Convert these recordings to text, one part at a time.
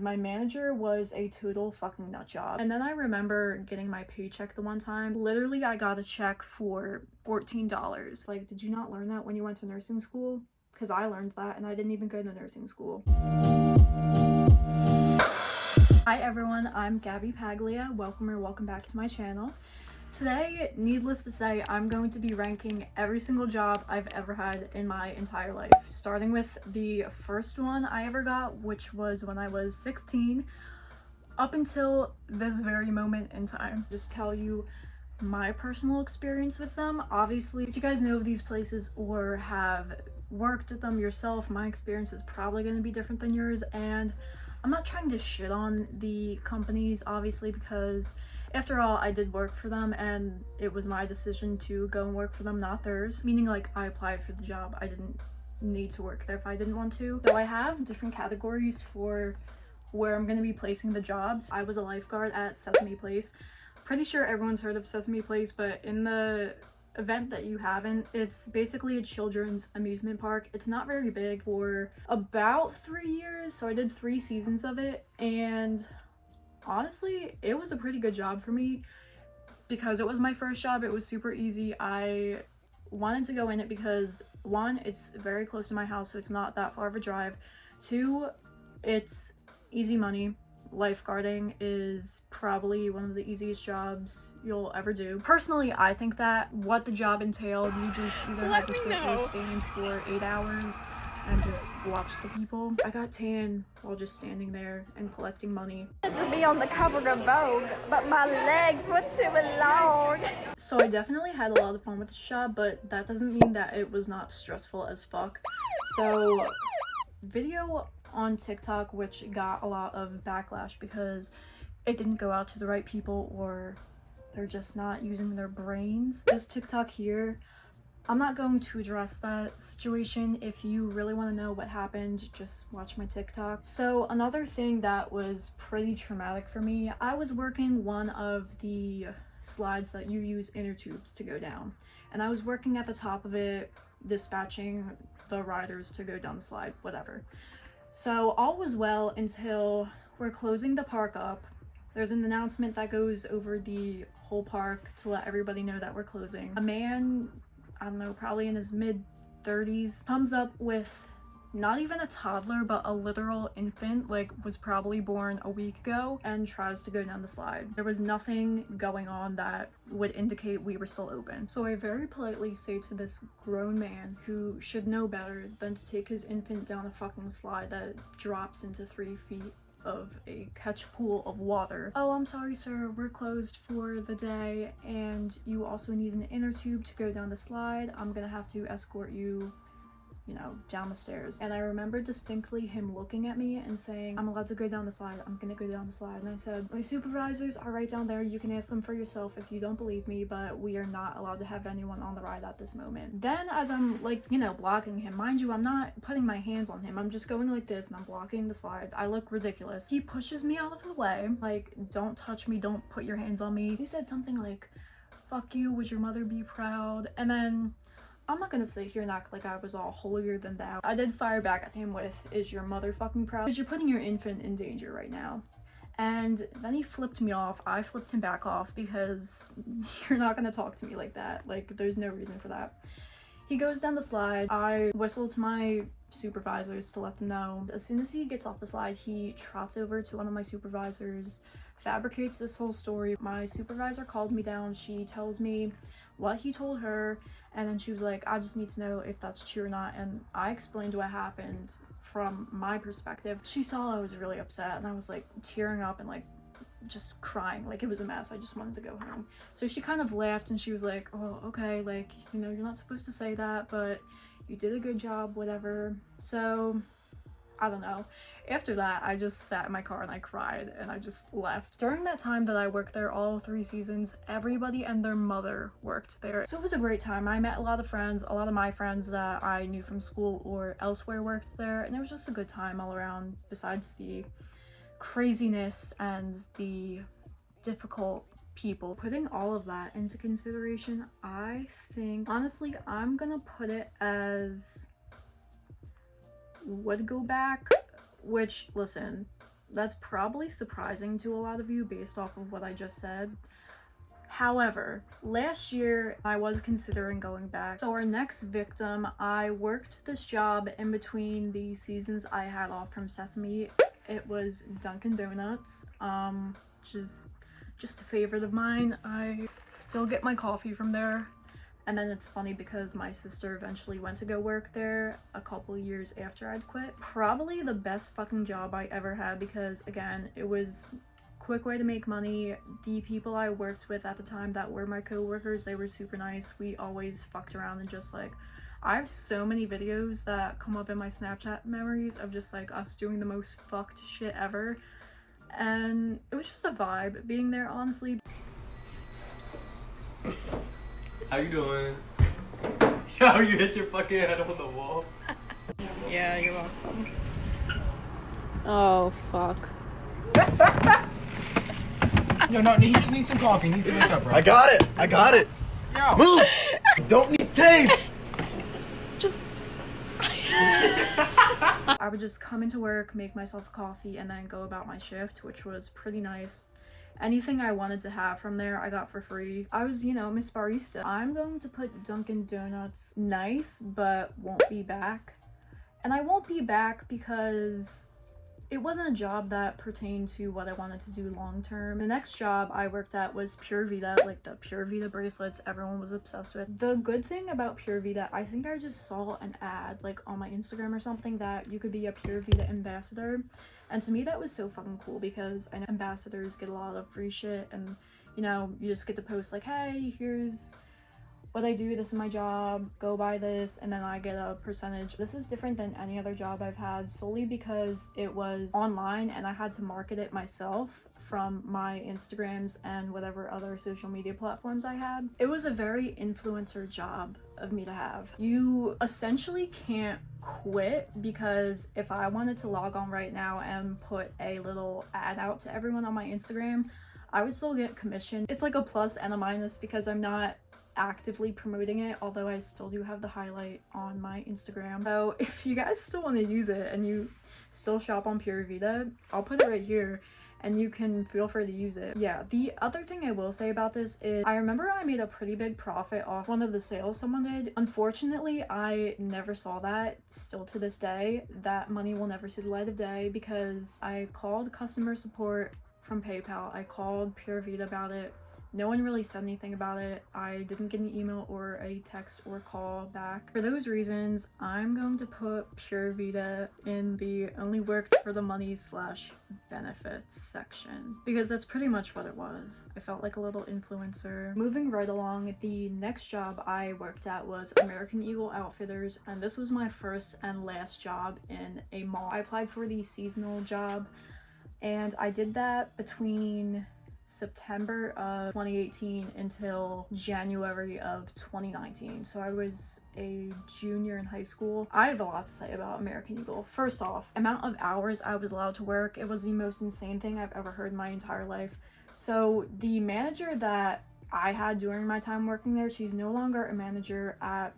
My manager was a total fucking nut job. And then I remember getting my paycheck the one time. Literally, I got a check for $14. Like, did you not learn that when you went to nursing school? Because I learned that and I didn't even go to nursing school. Hi everyone, I'm Gabby Paglia. Welcome back to my channel. Today, needless to say, I'm going to be ranking every single job I've ever had in my entire life, starting with the first one I ever got, which was when I was 16, up until this very moment in time. Just tell you my personal experience with them. Obviously, if you guys know of these places or have worked at them yourself, my experience is probably going to be different than yours, and I'm not trying to shit on the companies, obviously, because after all, I did work for them and it was my decision to go and work for them, not theirs. Meaning, like, I applied for the job. I didn't need to work there if I didn't want to. So I have different categories for where I'm going to be placing the jobs. I was a lifeguard at Sesame Place. Pretty sure everyone's heard of Sesame Place, but in the event that you haven't, it's basically a children's amusement park. It's not very big. For about 3 years, so I did 3 seasons of it, and honestly, it was a pretty good job for me because it was my first job. It was super easy. I wanted to go in it because, one, it's very close to my house, so it's not that far of a drive. 2, it's easy money. Lifeguarding is probably one of the easiest jobs you'll ever do. Personally, I think that what the job entailed, you just either have to sit or stand for 8 hours and just watch the people. I got tan while just standing there and collecting money. To be on the cover of Vogue, but my legs were too long. So I definitely had a lot of fun with this job, but that doesn't mean that it was not stressful as fuck. So video on TikTok, which got a lot of backlash because it didn't go out to the right people or they're just not using their brains. This TikTok here, I'm not going to address that situation. If you really want to know what happened, just watch my TikTok. So another thing that was pretty traumatic for me, I was working one of the slides that you use inner tubes to go down, and I was working at the top of it, dispatching the riders to go down the slide, whatever. So all was well until we're closing the park up. There's an announcement that goes over the whole park to let everybody know that we're closing. A man, I don't know, probably in his mid-30s, comes up with not even a toddler, but a literal infant, like was probably born a week ago, and tries to go down the slide. There was nothing going on that would indicate we were still open. So I very politely say to this grown man who should know better than to take his infant down a fucking slide that drops into 3 feet of a catch pool of water. "Oh, I'm sorry sir, we're closed for the day and you also need an inner tube to go down the slide. I'm gonna have to escort you, down the stairs." And I remember distinctly him looking at me and saying, "I'm allowed to go down the slide, I'm gonna go down the slide." And I said, "My supervisors are right down there, you can ask them for yourself if you don't believe me, but we are not allowed to have anyone on the ride at this moment." Then as I'm blocking him, mind you, I'm not putting my hands on him, I'm just going like this and I'm blocking the slide. I look ridiculous. He pushes me out of the way, like, "Don't touch me, don't put your hands on me." He said something like, "Fuck you, would your mother be proud?" And then I'm not gonna sit here and act like I was all holier than thou. I did fire back at him with, "Is your mother fucking proud? Because you're putting your infant in danger right now." And then he flipped me off. I flipped him back off because you're not gonna talk to me like that. Like, there's no reason for that. He goes down the slide. I whistle to my supervisors to let them know. As soon as he gets off the slide, he trots over to one of my supervisors, fabricates this whole story. My supervisor calls me down. She tells me what he told her, and then she was like, "I just need to know if that's true or not." And I explained what happened from my perspective. She saw I was really upset and I was like tearing up and like just crying, like it was a mess. I just wanted to go home. So she kind of laughed and she was like, "Oh, okay, like, you're not supposed to say that, but you did a good job, whatever." So I don't know. After that, I just sat in my car and I cried and I just left. During that time that I worked there, all 3 seasons, everybody and their mother worked there. So it was a great time. I met a lot of friends. A lot of my friends that I knew from school or elsewhere worked there, and it was just a good time all around, besides the craziness and the difficult people. Putting all of that into consideration, I think, honestly, I'm gonna put it as would go back, which, listen, That's probably surprising to a lot of you based off of what I just said. However, last year I was considering going back. So our next victim, I worked this job in between the seasons I had off from Sesame. It was Dunkin Donuts, which is just a favorite of mine. I still get my coffee from there. And then it's funny because my sister eventually went to go work there a couple years after I'd quit. Probably the best fucking job I ever had because, again, it was quick way to make money. The people I worked with at the time that were my co-workers, they were super nice. We always fucked around and just like, I have so many videos that come up in my Snapchat memories of just like us doing the most fucked shit ever. And it was just a vibe being there, honestly. How you doing? Yo, you hit your fucking head on the wall. Yeah, you're welcome. Oh, fuck. Yo, no, he just needs some coffee. He needs to wake up, bro. I got it. Yo. Move! Don't need tape! Just... I would just come into work, make myself a coffee, and then go about my shift, which was pretty nice. Anything I wanted to have from there, I got for free. I was, you know, Miss Barista. I'm going to put Dunkin Donuts nice, but won't be back. And I won't be back because it wasn't a job that pertained to what I wanted to do long term. The next job I worked at was Puravida, like the Puravida bracelets everyone was obsessed with. The good thing about Puravida, I think I just saw an ad like on my Instagram or something that you could be a Puravida ambassador. And to me that was so fucking cool because I know ambassadors get a lot of free shit and, you know, you just get to post like, hey, here's what I do, this is my job, go buy this, and then I get a percentage. This is different than any other job I've had solely because it was online and I had to market it myself from my Instagrams and whatever other social media platforms I had. It was a very influencer job of me to have. You essentially can't quit because if I wanted to log on right now and put a little ad out to everyone on my Instagram, I would still get commission. It's like a plus and a minus because I'm not actively promoting it, although I still do have the highlight on my Instagram. So if you guys still want to use it and you still shop on Puravida, I'll put it right here and you can feel free to use it. Yeah, the other thing I will say about this is I remember I made a pretty big profit off one of the sales someone did. Unfortunately, I never saw that. Still to this day, that money will never see the light of day because I called customer support from PayPal. I called Puravida about it. No one really said anything about it. I didn't get an email or a text or call back. For those reasons, I'm going to put Puravida in the only worked for the money / benefits section because that's pretty much what it was. I felt like a little influencer. Moving right along, the next job I worked at was American Eagle Outfitters, and this was my first and last job in a mall. I applied for the seasonal job and I did that between September of 2018 until January of 2019. So I was a junior in high school. I have a lot to say about American Eagle. First off, amount of hours I was allowed to work. It was the most insane thing I've ever heard in my entire life. So the manager that I had during my time working there, she's no longer a manager at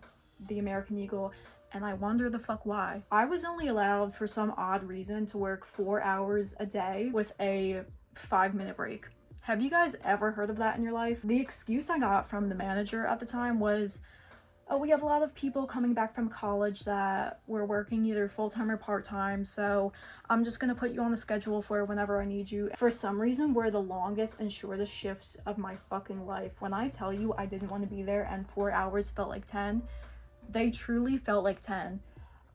the American Eagle, and I wonder the fuck why. I was only allowed for some odd reason to work 4 hours a day with a 5-minute break. Have you guys ever heard of that in your life? The excuse I got from the manager at the time was, oh, we have a lot of people coming back from college that were working either full-time or part-time, so I'm just gonna put you on the schedule for whenever I need you. For some reason, we're the longest and shortest shifts of my fucking life. When I tell you I didn't want to be there and 4 hours felt like 10, they truly felt like 10.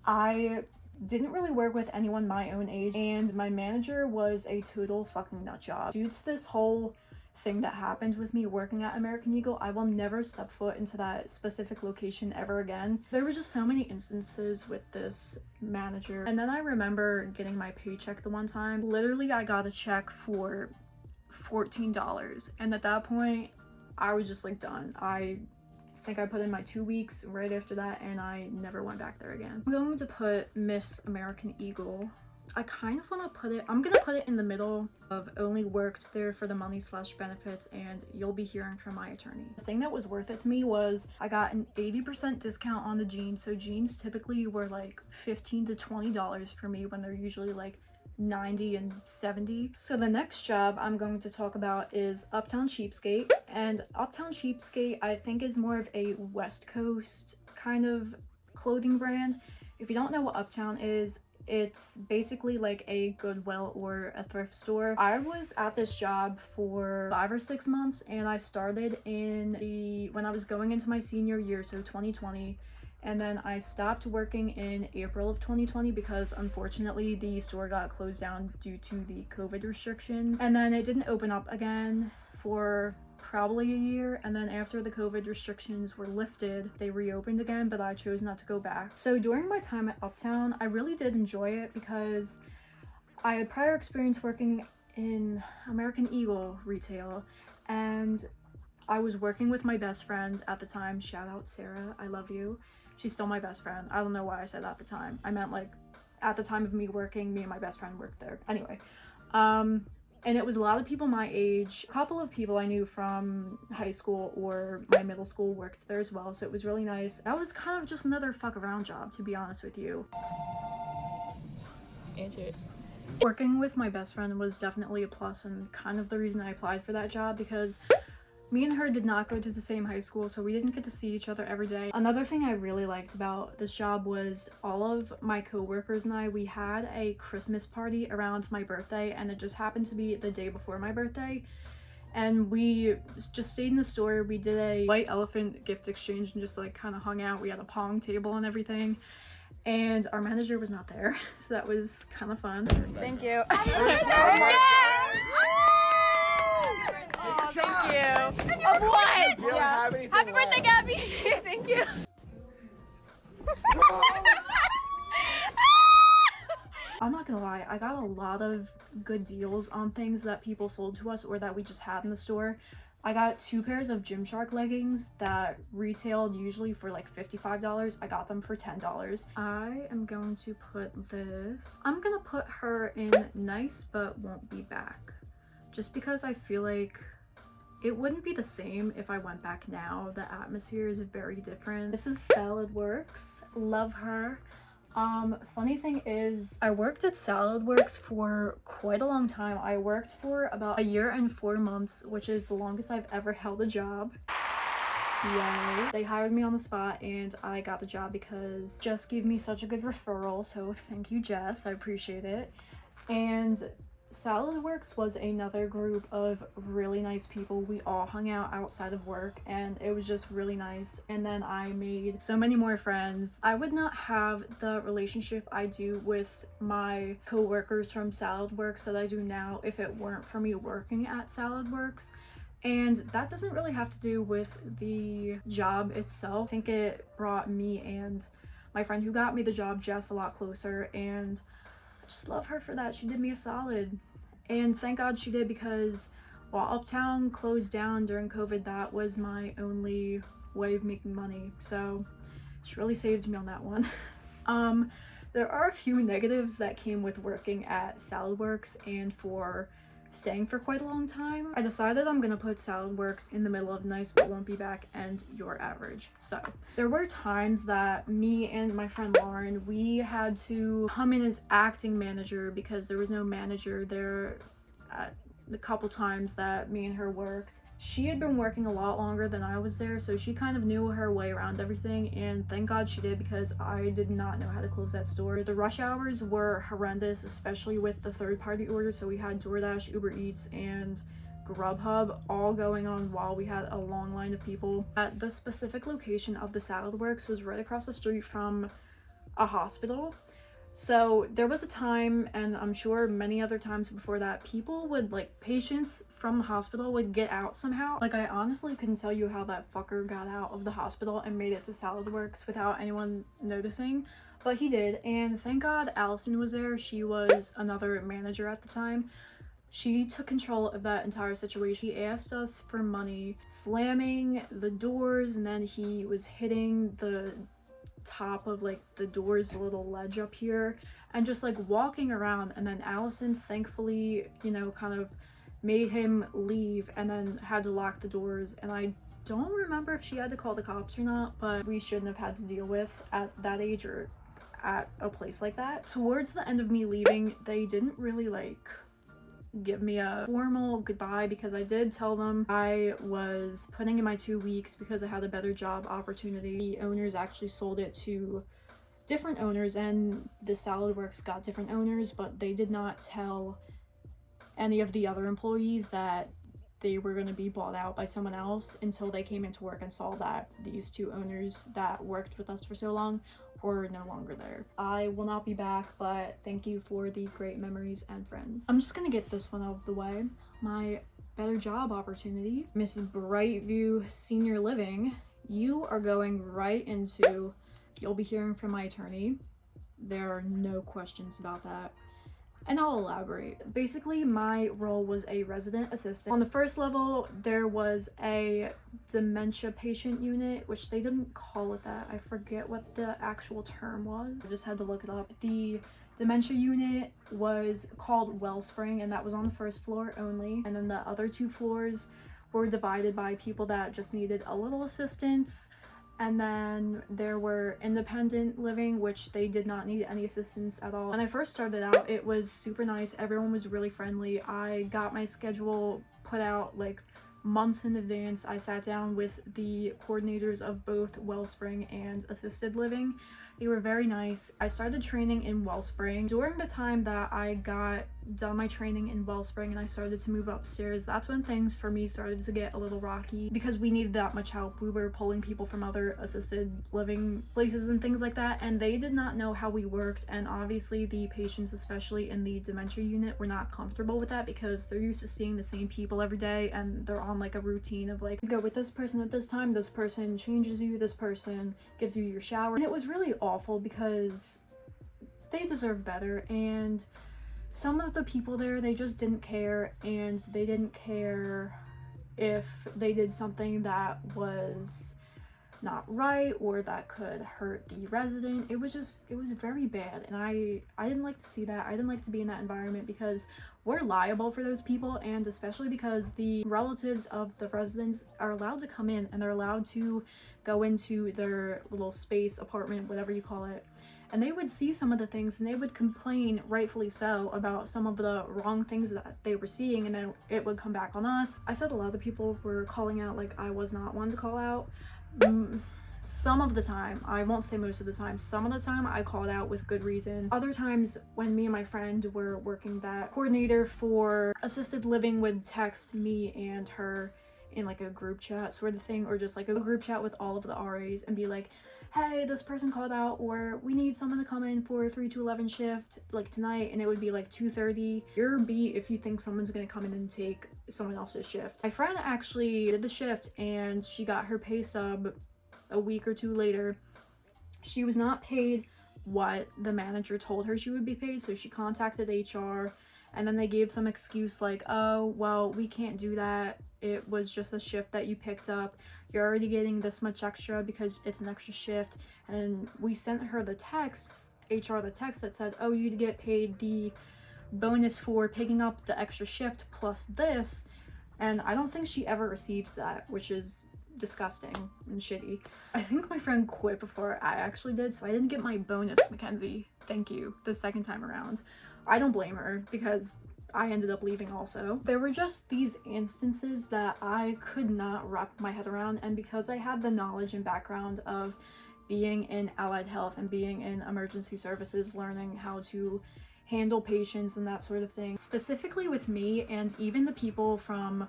I didn't really work with anyone my own age, and my manager was a total fucking nut job. Due to this whole thing that happened with me working at American Eagle, I will never step foot into that specific location ever again. There were just so many instances with this manager. And then I remember getting my paycheck the one time. Literally, I got a check for $14, and at that point, I was just like done. I think I put in my 2 weeks right after that and I never went back there again. I'm going to put Miss American Eagle. I kind of want to put it, I'm gonna put it in the middle of only worked there for the money / benefits, and you'll be hearing from my attorney. The thing that was worth it to me was I got an 80% discount on the jeans. So jeans typically were like $15 to $20 for me when they're usually like 90 and 70. So the next job I'm going to talk about is Uptown Cheapskate. And Uptown Cheapskate, I think, is more of a West Coast kind of clothing brand. If you don't know what Uptown is, it's basically like a Goodwill or a thrift store. I was at this job for 5 or 6 months, and I started when I was going into my senior year, so 2020. And then I stopped working in April of 2020 because unfortunately the store got closed down due to the COVID restrictions. And then it didn't open up again for probably a year. And then after the COVID restrictions were lifted, they reopened again, but I chose not to go back. So during my time at Uptown, I really did enjoy it because I had prior experience working in American Eagle retail, and I was working with my best friend at the time. Shout out Sarah, I love you. She's still my best friend. I don't know why I said at the time. I meant like at the time of me working, me and my best friend worked there. Anyway, and it was a lot of people my age. A couple of people I knew from high school or my middle school worked there as well, so it was really nice. That was kind of just another fuck around job, to be honest with you. Answer it. Working with my best friend was definitely a plus and kind of the reason I applied for that job, because me and her did not go to the same high school, so we didn't get to see each other every day. Another thing I really liked about this job was all of my co-workers and we had a Christmas party around my birthday, and it just happened to be the day before my birthday. And we just stayed in the store. We did a white elephant gift exchange and just like kind of hung out. We had a pong table and everything. And our manager was not there, so that was kind of fun. Thank you. Oh, thank you. Of what? You don't have anything Happy birthday, left. Gabby. Thank you. I'm not gonna lie, I got a lot of good deals on things that people sold to us or that we just had in the store. I got 2 pairs of Gymshark leggings that retailed usually for like $55. I got them for $10. I am going to put I'm gonna put her in nice but won't be back. Just because I feel like it wouldn't be the same if I went back now. The atmosphere is very different. This is Saladworks. Love her. Funny thing is, I worked at Saladworks for quite a long time. I worked for about 1 year and 4 months, which is the longest I've ever held a job. Yay. They hired me on the spot and I got the job because Jess gave me such a good referral, so thank you, Jess. I appreciate it. And Saladworks was another group of really nice people. We all hung out outside of work and it was just really nice. And then I made so many more friends. I would not have the relationship I do with my co-workers from Saladworks that I do now if it weren't for me working at Saladworks. And that doesn't really have to do with the job itself. I think it brought me and my friend who got me the job, Jess, a lot closer, and just love her for that. She did me a solid, and thank God she did, because while Uptown closed down during COVID, that was my only way of making money, so she really saved me on that one. There are a few negatives that came with working at Saladworks and for staying for quite a long time. I decided I'm gonna put Saladworks in the middle of nice but won't be back and your average. So there were times that me and my friend Lauren, we had to come in as acting manager because there was no manager there at the couple times that me and her worked. She had been working a lot longer than I was there, so she kind of knew her way around everything, and thank God she did, because I did not know how to close that store. The rush hours were horrendous, especially with the third-party orders, so we had Doordash, Uber Eats, and Grubhub all going on while we had a long line of people. At the specific location of the Saladworks was right across the street from a hospital. So there was a time, and I'm sure many other times before that, people would, like, patients from the hospital would get out somehow. Like, I honestly couldn't tell you how that fucker got out of the hospital and made it to Saladworks without anyone noticing, but he did. And thank God Allison was there. She was another manager at the time. She took control of that entire situation. He asked us for money, slamming the doors, and then he was hitting the top of like the doors, the little ledge up here, and just like walking around. And then Allison thankfully, you know, kind of made him leave and then had to lock the doors. And I don't remember if she had to call the cops or not, but we shouldn't have had to deal with at that age or at a place like that. Towards the end of me leaving, they didn't really like give me a formal goodbye because I did tell them I was putting in my 2 weeks because I had a better job opportunity. The owners actually sold it to different owners, and the Saladworks got different owners, but they did not tell any of the other employees that they were going to be bought out by someone else until they came into work and saw that these 2 owners that worked with us for so long were no longer there. I will not be back, but thank you for the great memories and friends. I'm just gonna get this one out of the way. My better job opportunity, Mrs. Brightview Senior Living. You are going right into, you'll be hearing from my attorney. There are no questions about that. And I'll elaborate. Basically, my role was a resident assistant. On the first level, there was a dementia patient unit, which they didn't call it that. I forget what the actual term was. I just had to look it up. The dementia unit was called Wellspring, and that was on the first floor only. And then the other 2 floors were divided by people that just needed a little assistance. And then there were independent living, which they did not need any assistance at all. When I first started out, it was super nice. Everyone was really friendly. I got my schedule put out like months in advance. I sat down with the coordinators of both Wellspring and assisted living. They were very nice. I started training in Wellspring. During the time that I got done my training in Wellspring and I started to move upstairs, that's when things for me started to get a little rocky because we needed that much help. We were pulling people from other assisted living places and things like that, and they did not know how we worked, and obviously the patients, especially in the dementia unit, were not comfortable with that because they're used to seeing the same people every day and they're on like a routine of like, go with this person at this time, this person changes you, this person gives you your shower. And it was really awful because they deserve better, and some of the people there, they just didn't care, and they didn't care if they did something that was not right or that could hurt the resident. It was very bad, and I didn't like to see that. I didn't like to be in that environment because we're liable for those people, and especially because the relatives of the residents are allowed to come in and they're allowed to go into their little space, apartment, whatever you call it, and they would see some of the things and they would complain, rightfully so, about some of the wrong things that they were seeing, and then it would come back on us. I said a lot of people were calling out, like I was not one to call out. Some of the time, I won't say most of the time, some of the time I called out with good reason. Other times when me and my friend were working, that coordinator for assisted living would text me and her in like a group chat sort of thing, or just like a group chat with all of the RAs and be like, hey, this person called out, or we need someone to come in for 3 to 11 shift like tonight, and it would be like 2:30. You're beat if you think someone's gonna come in and take someone else's shift. My friend actually did the shift and she got her pay stub a week or 2 later. She was not paid what the manager told her she would be paid, so she contacted HR, and then they gave some excuse like, oh, well, we can't do that. It was just a shift that you picked up. You're already getting this much extra because it's an extra shift. And we sent her the text, HR the text that said, oh, you'd get paid the bonus for picking up the extra shift plus this. And I don't think she ever received that, which is disgusting and shitty. I think my friend quit before I actually did, so I didn't get my bonus, Mackenzie. Thank you. The second time around. I don't blame her because I ended up leaving also. There were just these instances that I could not wrap my head around, and because I had the knowledge and background of being in allied health and being in emergency services, learning how to handle patients and that sort of thing, specifically with me and even the people from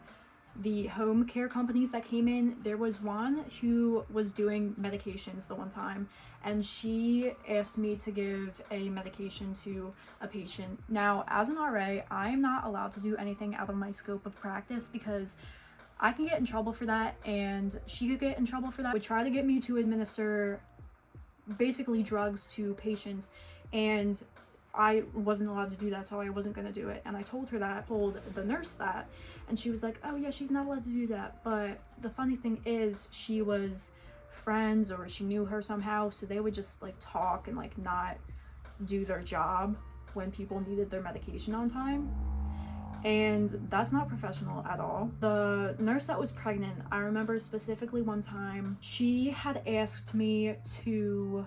the home care companies that came in, there was one who was doing medications the one time, and she asked me to give a medication to a patient. Now, as an RA, I am not allowed to do anything out of my scope of practice because I can get in trouble for that, and she could get in trouble for that. Would try to get me to administer basically drugs to patients, and I wasn't allowed to do that, so I wasn't going to do it. And I told her that, told the nurse that, and she was like, oh yeah, she's not allowed to do that. But the funny thing is, she was friends, or she knew her somehow, so they would just like talk and like not do their job when people needed their medication on time. And that's not professional at all. The nurse that was pregnant, I remember specifically one time, she had asked me to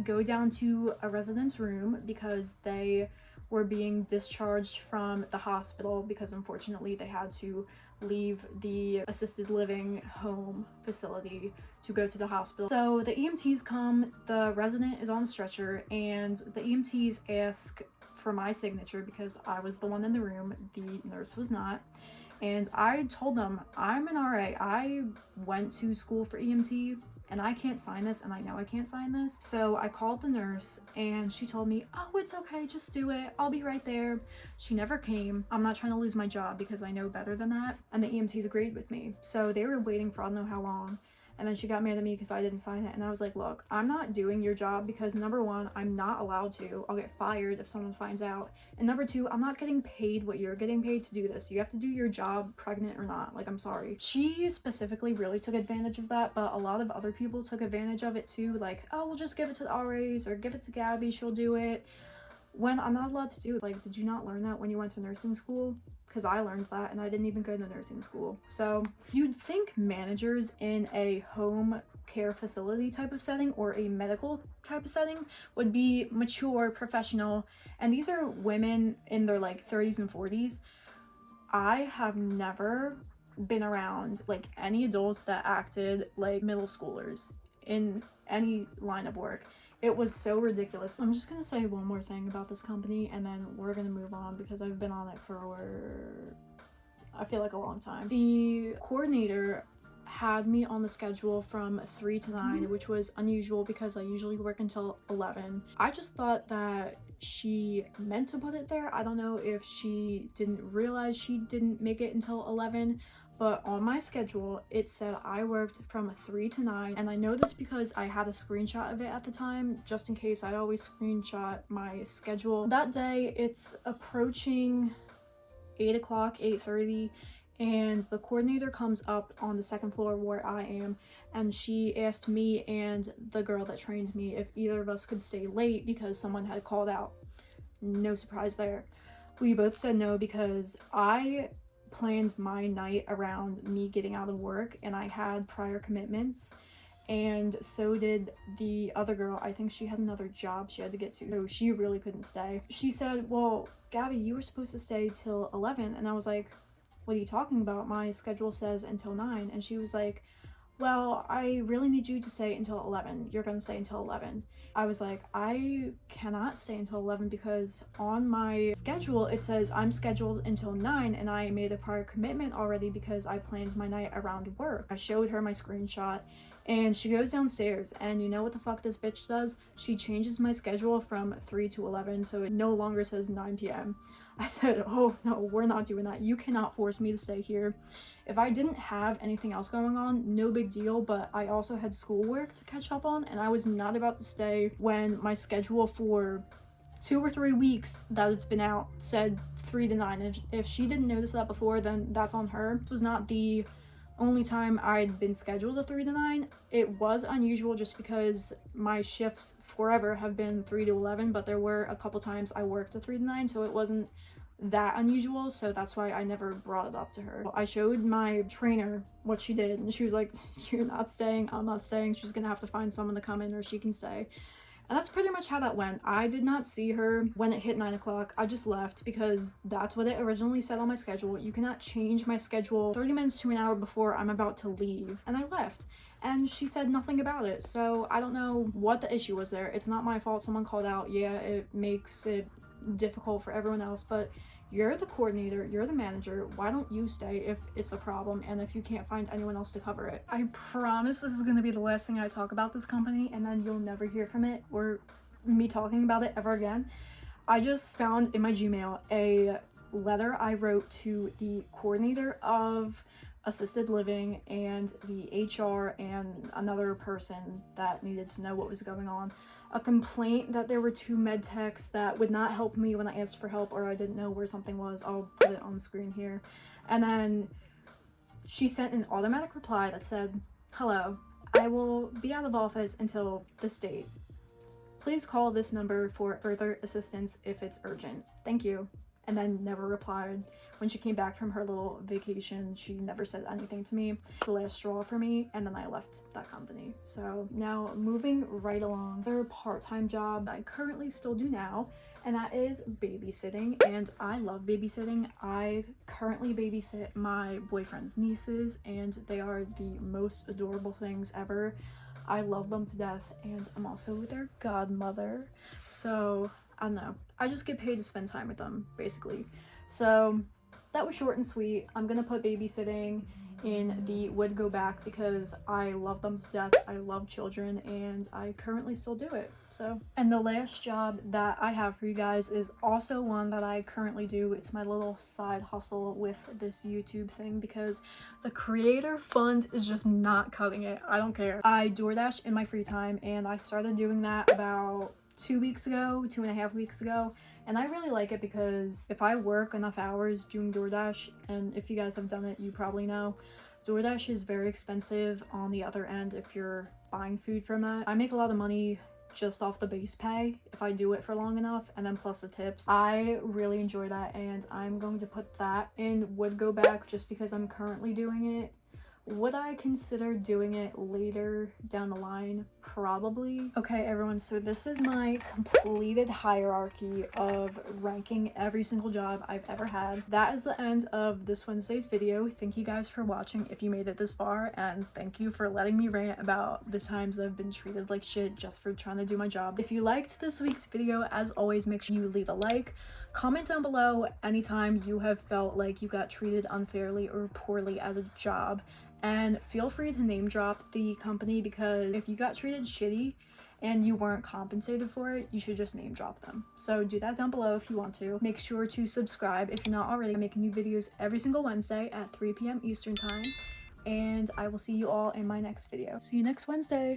go down to a resident's room because they were being discharged from the hospital because unfortunately they had to leave the assisted living home facility to go to the hospital. So the EMTs come, the resident is on a stretcher, and the EMTs ask for my signature because I was the one in the room, the nurse was not. And I told them, I'm an RA, I went to school for EMT and I can't sign this, and I know I can't sign this. So I called the nurse and she told me, oh, it's okay, just do it, I'll be right there. She never came. I'm not trying to lose my job because I know better than that. And the EMTs agreed with me. So they were waiting for I don't know how long. And then she got mad at me because I didn't sign it. And I was like, look, I'm not doing your job because number one, I'm not allowed to. I'll get fired if someone finds out. And number two, I'm not getting paid what you're getting paid to do this. You have to do your job, pregnant or not. Like, I'm sorry. She specifically really took advantage of that, but a lot of other people took advantage of it too. Like, oh, we'll just give it to the RAs or give it to Gabby, she'll do it. When I'm not allowed to do it. Like, did you not learn that when you went to nursing school? Because I learned that and I didn't even go to nursing school. So you'd think managers in a home care facility type of setting or a medical type of setting would be mature, professional, and these are women in their like 30s and 40s. I have never been around like any adults that acted like middle schoolers in any line of work. It was so ridiculous. I'm just gonna say one more thing about this company and then we're gonna move on because I've been on it for, I feel like, a long time. The coordinator had me on the schedule from 3 to 9, which was unusual because I usually work until 11. I just thought that she meant to put it there. I don't know if she didn't realize she didn't make it until 11. But on my schedule, it said I worked from 3 to 9, and I know this because I had a screenshot of it at the time, just in case. I always screenshot my schedule. That day, it's approaching 8 o'clock, 8:30, and the coordinator comes up on the second floor where I am, and she asked me and the girl that trained me if either of us could stay late because someone had called out. No surprise there. We both said no because I planned my night around me getting out of work and I had prior commitments, and so did the other girl. I think she had another job she had to get to, so she really couldn't stay. She said, well, Gabby, you were supposed to stay till 11, and I was like, what are you talking about? My schedule says until 9. And she was like, well, I really need you to stay until 11. You're gonna stay until 11. I was like, I cannot stay until 11 because on my schedule it says I'm scheduled until 9, and I made a prior commitment already because I planned my night around work. I showed her my screenshot and she goes downstairs, and you know what the fuck this bitch does? She changes my schedule from 3 to 11 so it no longer says 9 p.m. I said, oh no, we're not doing that. You cannot force me to stay here. If I didn't have anything else going on, no big deal, but I also had schoolwork to catch up on, and I was not about to stay when my schedule for 2 or 3 weeks that it's been out said 3 to 9. If she didn't notice that before, then that's on her. This was not the only time I'd been scheduled a 3 to 9. It was unusual just because my shifts forever have been 3 to 11, but there were a couple times I worked a 3 to 9, so it wasn't that unusual, so that's why I never brought it up to her. I showed my trainer what she did, and she was like, you're not staying, I'm not staying, she's gonna have to find someone to come in or she can stay. And that's pretty much how that went. I did not see her when it hit 9 o'clock. I just left because that's what it originally said on my schedule. You cannot change my schedule 30 minutes to an hour before I'm about to leave. And I left. And she said nothing about it. So I don't know what the issue was there. It's not my fault someone called out. Yeah, it makes it difficult for everyone else, but you're the coordinator, you're the manager, why don't you stay if it's a problem and if you can't find anyone else to cover it? I promise this is going to be the last thing I talk about this company, and then you'll never hear from it or me talking about it ever again. I just found in my Gmail a letter I wrote to the coordinator of assisted living and the HR and another person that needed to know what was going on. A complaint that there were 2 med techs that would not help me when I asked for help or I didn't know where something was. I'll put it on the screen here. And then she sent an automatic reply that said, hello, I will be out of office until this date. Please call this number for further assistance if it's urgent. Thank you. and then never replied. When she came back from her little vacation, she never said anything to me. The last straw for me, and then I left that company. So now moving right along, their part-time job I currently still do now, and that is babysitting, and I love babysitting. I currently babysit my boyfriend's nieces, and they are the most adorable things ever. I love them to death, and I'm also their godmother. So I don't know, I just get paid to spend time with them, basically. So that was short and sweet. I'm gonna put babysitting in the would go back because I love them to death. I love children, and I currently still do it. So, and the last job that I have for you guys is also one that I currently do. It's my little side hustle with this YouTube thing because the creator fund is just not cutting it. I don't care. I DoorDash in my free time, and I started doing that about 2.5 weeks ago, and I really like it because if I work enough hours doing DoorDash, and if you guys have done it, you probably know, DoorDash is very expensive on the other end if you're buying food from it. I make a lot of money just off the base pay if I do it for long enough, and then plus the tips. I really enjoy that, and I'm going to put that in would go back just because I'm currently doing it. Would I consider doing it later down the line? Probably. Okay, everyone, so this is my completed hierarchy of ranking every single job I've ever had. That is the end of this Wednesday's video. Thank you guys for watching if you made it this far, and thank you for letting me rant about the times I've been treated like shit just for trying to do my job. If you liked this week's video, as always, make sure you leave a like. Comment down below anytime you have felt like you got treated unfairly or poorly at a job. And feel free to name drop the company, because if you got treated shitty and you weren't compensated for it, you should just name drop them. So do that down below if you want to. Make sure to subscribe if you're not already. I'm making new videos every single Wednesday at 3 p.m. Eastern time. And I will see you all in my next video. See you next Wednesday.